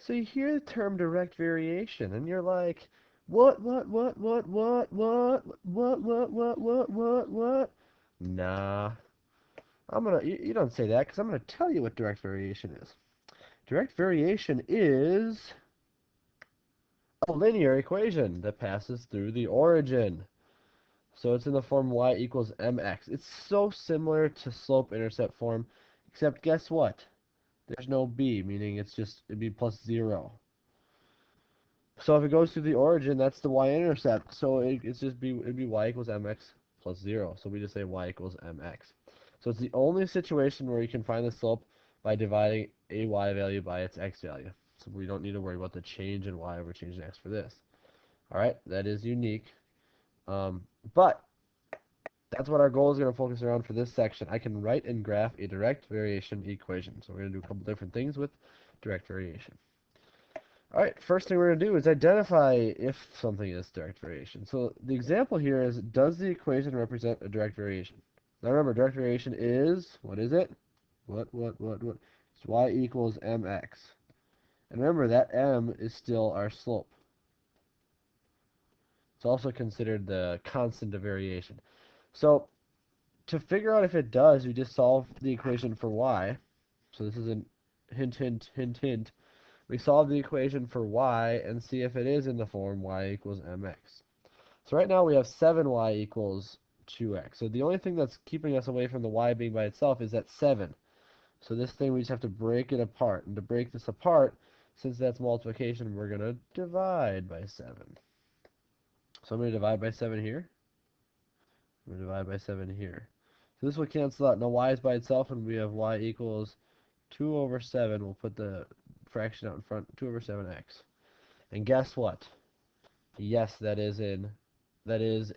So you hear the term direct variation, and you're like, what? Nah, you don't say that because I'm gonna tell you what direct variation is. Direct variation is a linear equation that passes through the origin. So it's in the form y equals mx. It's so similar to slope-intercept form, except guess what? There's no b, meaning it'd be plus 0. So if it goes through the origin, that's the y-intercept. So it'd be y equals mx plus 0. So we just say y equals mx. So it's the only situation where you can find the slope by dividing a y value by its x value. So we don't need to worry about the change in y over change in x for this. All right, that is unique. But that's what our goal is going to focus around for this section. I can write and graph a direct variation equation. So we're going to do a couple different things with direct variation. All right, first thing we're going to do is identify if something is direct variation. So the example here is, does the equation represent a direct variation? Now remember, direct variation is, what is it? What? It's y equals mx. And remember, that m is still our slope. It's also considered the constant of variation. So to figure out if it does, we just solve the equation for y. So this is a hint. We solve the equation for y and see if it is in the form y equals mx. So right now we have 7y equals 2x. So the only thing that's keeping us away from the y being by itself is that 7. So this thing, we just have to break it apart. And to break this apart, since that's multiplication, we're going to divide by 7. So I'm going to divide by 7 here. I'm going to divide by 7 here. So this will cancel out. Now y is by itself, and we have y equals 2 over 7. We'll put the fraction out in front, 2 over 7x. And guess what? Yes, that is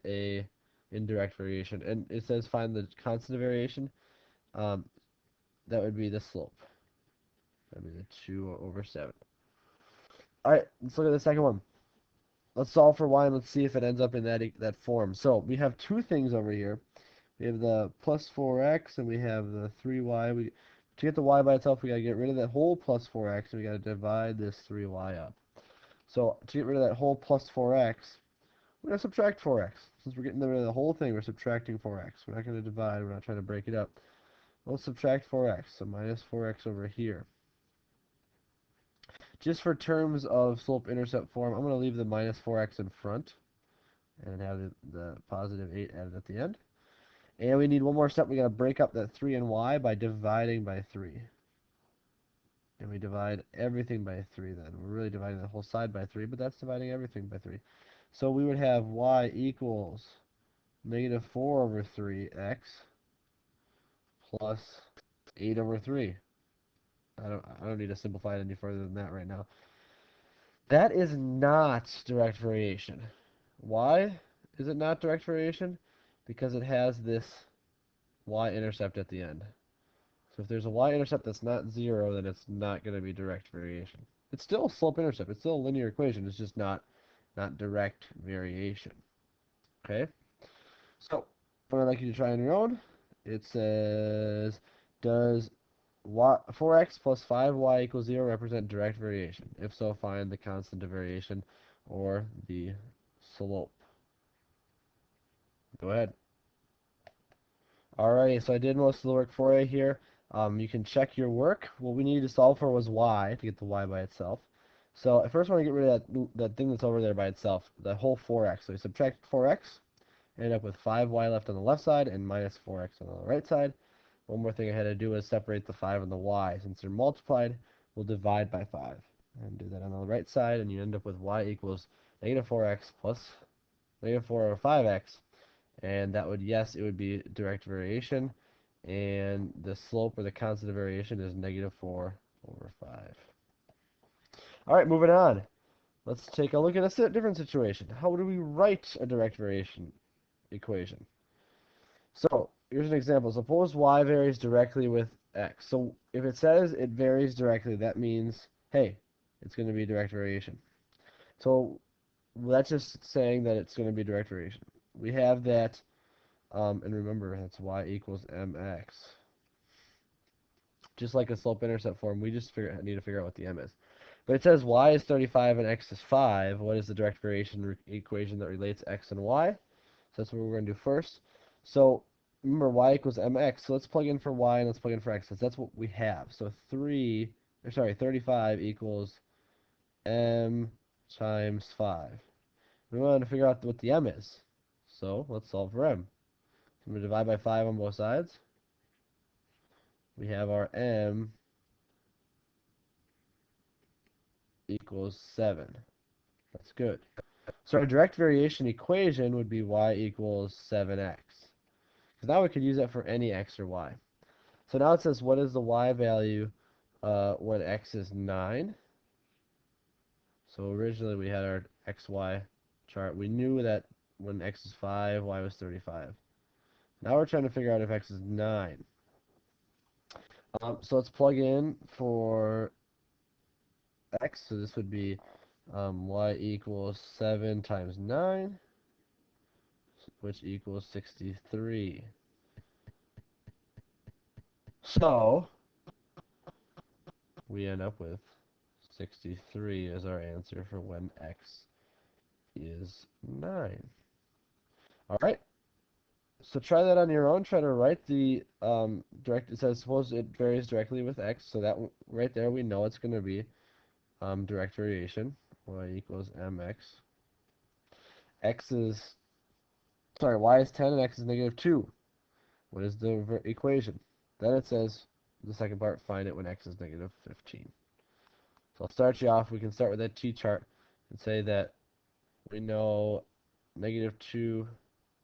a indirect variation. And it says find the constant of variation. Um, that would be the slope. That would be the 2 over 7. Alright, let's look at the second one. Let's solve for y and let's see if it ends up in that form. So we have two things over here. We have the plus 4x and we have the 3y. To get the y by itself, we got to get rid of that whole plus 4x and we got to divide this 3y up. So to get rid of that whole plus 4x, we're going to subtract 4x. Since we're getting rid of the whole thing, we're subtracting 4x. We're not going to divide. We're not trying to break it up. We'll subtract 4x. So minus 4x over here. Just for terms of slope-intercept form, I'm going to leave the minus 4x in front and have the positive 8 added at the end. And we need one more step. We got to break up that 3 and y by dividing by 3. And we divide everything by 3 then. We're really dividing the whole side by 3, but that's dividing everything by 3. So we would have y equals negative 4 over 3x plus 8 over 3. I don't need to simplify it any further than that right now. That is not direct variation. Why is it not direct variation? Because it has this y-intercept at the end. So if there's a y-intercept that's not 0, then it's not going to be direct variation. It's still a slope-intercept. It's still a linear equation. It's just not direct variation. Okay? So, what I'd like you to try on your own, it says, does 4x plus 5y equals 0 represent direct variation? If so, find the constant of variation or the slope. Go ahead. Alrighty, so I did most of the work for you here. You can check your work. What we needed to solve for was y, to get the y by itself. So I first want to get rid of that thing that's over there by itself, the whole 4x. So we subtract 4x, end up with 5y left on the left side and minus 4x on the right side. One more thing I had to do is separate the 5 and the y. Since they're multiplied, we'll divide by 5. And do that on the right side, and you end up with y equals negative 4x plus negative 4 over 5x. And that would, yes, it would be direct variation. And the slope or the constant of variation is negative 4 over 5. All right, moving on. Let's take a look at a different situation. How do we write a direct variation equation? So here's an example. Suppose y varies directly with x. So if it says it varies directly, that means, hey, it's going to be direct variation. So that's just saying that it's going to be direct variation. We have that, and remember, that's y equals mx. Just like a slope-intercept form, we just need to figure out what the m is. But it says y is 35 and x is 5. What is the direct variation equation that relates x and y? So that's what we're going to do first. So remember, y equals mx. So let's plug in for y and let's plug in for x. That's what we have. So 35 equals m times 5. We want to figure out what the m is. So let's solve for m. I'm going to divide by 5 on both sides. We have our m equals 7. That's good. So our direct variation equation would be y equals 7x. Because now we could use that for any x or y. So now it says, what is the y value when x is 9? So originally we had our xy chart. We knew that when x is 5, y was 35. Now we're trying to figure out if x is 9. So let's plug in for x. So this would be y equals 7 times 9, which equals 63. So we end up with 63 as our answer for when x is 9. All right. So try that on your own. Try to write the direct. It says suppose it varies directly with x. So that right there we know it's going to be direct variation. Y equals mx. X is sorry. Y is 10 and x is negative 2. What is the equation? Then it says the second part. Find it when x is negative 15. So I'll start you off. We can start with that t-chart and say that we know negative 2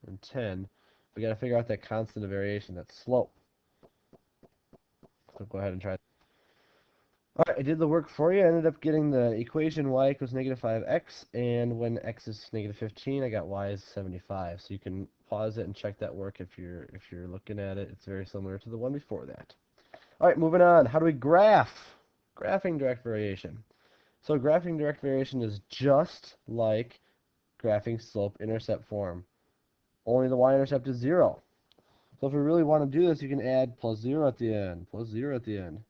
and 10. We got to figure out that constant of variation, that slope. So go ahead and try. Alright, I did the work for you. I ended up getting the equation y equals negative 5x, and when x is negative 15, I got y is 75. So you can pause it and check that work if you're looking at it. It's very similar to the one before that. Alright, moving on. How do we graph? Graphing direct variation. So graphing direct variation is just like graphing slope-intercept form. Only the y-intercept is 0. So if we really want to do this, you can add plus 0 at the end, plus 0 at the end.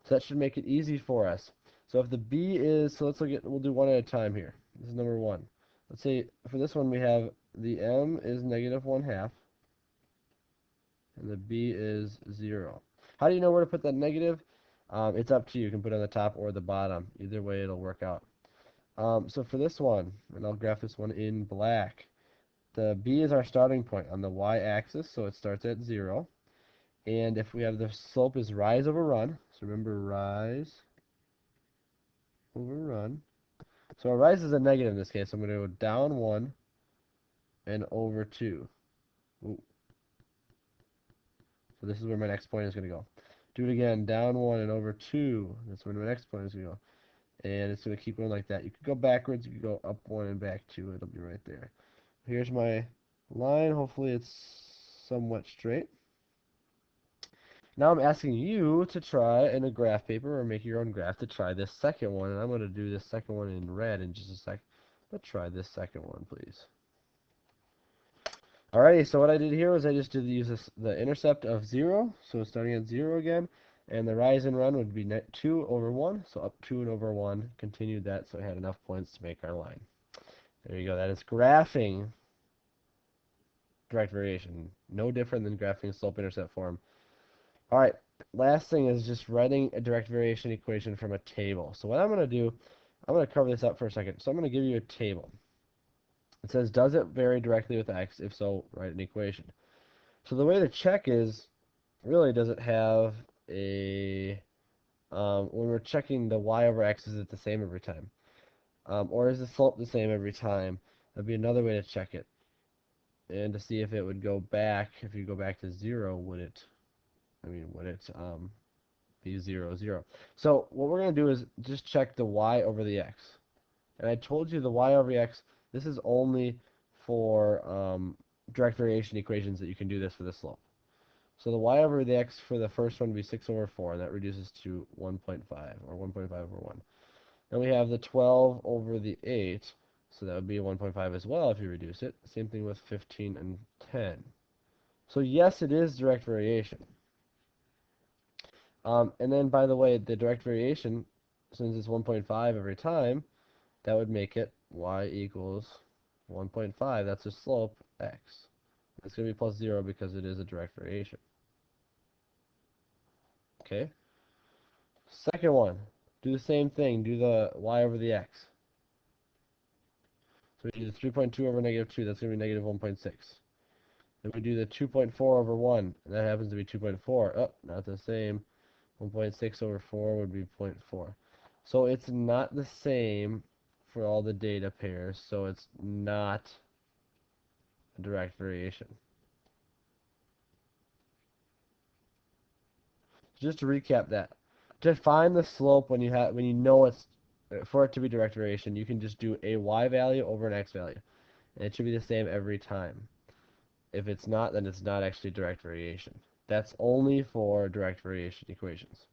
So that should make it easy for us. So if the b is, so let's look at, we'll do one at a time here. This is number 1. Let's say for this one we have the m is negative 1/2, and the b is 0. How do you know where to put that negative? It's up to you. You can put it on the top or the bottom. Either way, it'll work out. So for this one, and I'll graph this one in black, the b is our starting point on the y-axis, so it starts at 0. And if we have the slope is rise over run, so remember rise over run. So our rise is a negative in this case, so I'm going to go down 1 and over 2. Ooh. So this is where my next point is going to go. Do it again, down 1 and over 2. That's where my next point is going to go. And it's going to keep going like that. You could go backwards, you could go up 1 and back 2. It'll be right there. Here's my line. Hopefully it's somewhat straight. Now I'm asking you to try in a graph paper or make your own graph to try this second one. And I'm going to do this second one in red in just a sec. But try this second one, please. Alrighty, so what I did here was I just did use the intercept of 0. So starting at 0 again. And the rise and run would be net 2 over 1. So up 2 and over 1. Continued that so I had enough points to make our line. There you go. That is graphing direct variation. No different than graphing slope-intercept form. Alright, last thing is just writing a direct variation equation from a table. So what I'm going to do, I'm going to cover this up for a second. So I'm going to give you a table. It says, does it vary directly with x? If so, write an equation. So the way to check is, really, does it have a, when we're checking the y over x, is it the same every time? Or is the slope the same every time? That'd be another way to check it. And to see if it would go back, if you go back to 0, would it be 0, 0. So what we're going to do is just check the y over the x. And I told you the y over the x, this is only for direct variation equations that you can do this for the slope. So the y over the x for the first one would be 6 over 4, and that reduces to 1.5, or 1.5 over 1. Then we have the 12 over the 8, so that would be 1.5 as well if you reduce it. Same thing with 15 and 10. So yes, it is direct variation. And then, by the way, the direct variation, since it's 1.5 every time, that would make it y equals 1.5. That's the slope, x. It's going to be plus 0 because it is a direct variation. Okay? Second one, do the same thing. Do the y over the x. So we do the 3.2 over negative 2. That's going to be negative 1.6. Then we do the 2.4 over 1. And that happens to be 2.4. Oh, not the same. 1.6 over 4 would be 0.4. So it's not the same for all the data pairs. So it's not a direct variation. Just to recap that, to find the slope when you know it's for it to be direct variation, you can just do a y value over an x value, and it should be the same every time. If it's not, then it's not actually direct variation. That's only for direct variation equations.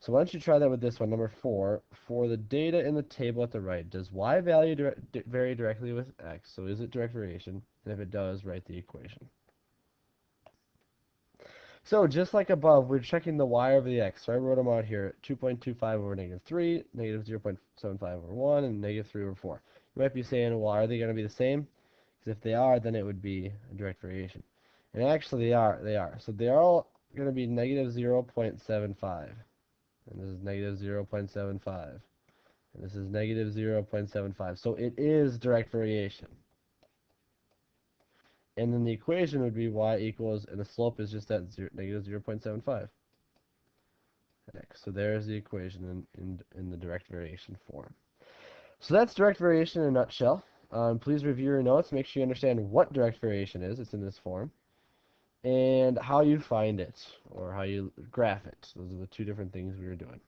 So why don't you try that with this one, number 4. For the data in the table at the right, does y value vary directly with x? So is it direct variation? And if it does, write the equation. So just like above, we're checking the y over the x. So I wrote them out here, 2.25 over negative 3, negative 0.75 over 1, and negative 3 over 4. You might be saying, well, are they going to be the same? Because if they are, then it would be a direct variation. And actually they are. They are. So they're all going to be negative 0.75. And this is negative 0.75. And this is negative 0.75. So it is direct variation. And then the equation would be y equals, and the slope is just that negative 0.75. So there's the equation in the direct variation form. So that's direct variation in a nutshell. Please review your notes. Make sure you understand what direct variation is. It's in this form. And how you find it, or how you graph it. Those are the two different things we were doing.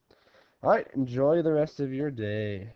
All right, enjoy the rest of your day.